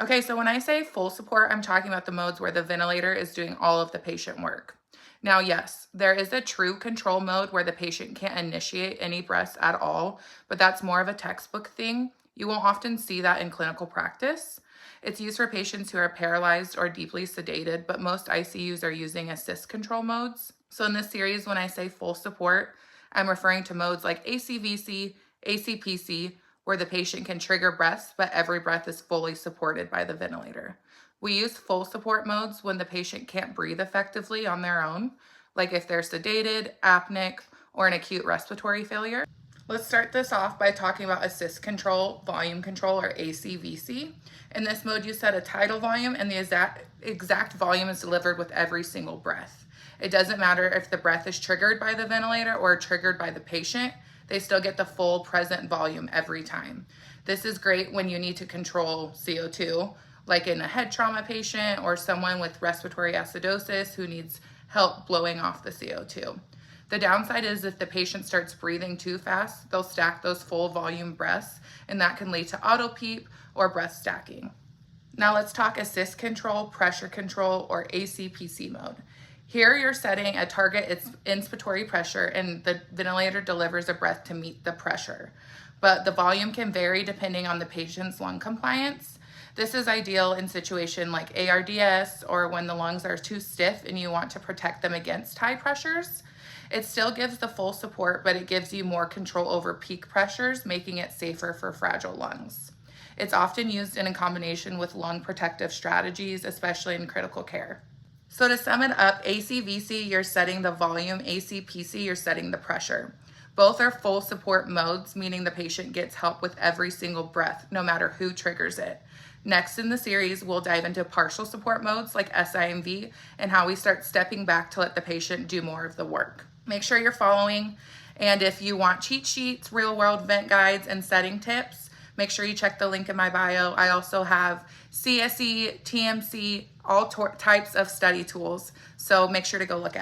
Okay, so when I say full support, I'm talking about the modes where the ventilator is doing all of the patient work. Now, yes, there is a true control mode where the patient can't initiate any breaths at all, but that's more of a textbook thing. You won't often see that in clinical practice. It's used for patients who are paralyzed or deeply sedated, but most ICUs are using assist control modes. So in this series, when I say full support, I'm referring to modes like ACVC, ACPC, where the patient can trigger breaths, but every breath is fully supported by the ventilator. We use full support modes when the patient can't breathe effectively on their own, like if they're sedated, apneic, or an acute respiratory failure. Let's start this off by talking about assist control, volume control, or ACVC. In this mode, you set a tidal volume and the exact volume is delivered with every single breath. It doesn't matter if the breath is triggered by the ventilator or triggered by the patient, they still get the full present volume every time. This is great when you need to control CO2, like in a head trauma patient or someone with respiratory acidosis who needs help blowing off the CO2. The downside is if the patient starts breathing too fast, they'll stack those full volume breaths, and that can lead to auto PEEP or breath stacking. Now let's talk assist control, pressure control, or ACPC mode. Here you're setting a target inspiratory pressure and the ventilator delivers a breath to meet the pressure. But the volume can vary depending on the patient's lung compliance. This is ideal in situation like ARDS or when the lungs are too stiff and you want to protect them against high pressures. It still gives the full support, but it gives you more control over peak pressures, making it safer for fragile lungs. It's often used in combination with lung protective strategies, especially in critical care. So to sum it up, ACVC, you're setting the volume, ACPC, you're setting the pressure. Both are full support modes, meaning the patient gets help with every single breath, no matter who triggers it. Next in the series, we'll dive into partial support modes like SIMV and how we start stepping back to let the patient do more of the work. Make sure you're following, and if you want cheat sheets, real world vent guides, and setting tips, make sure you check the link in my bio. I also have CSE, TMC, all types of study tools, so make sure to go look at it.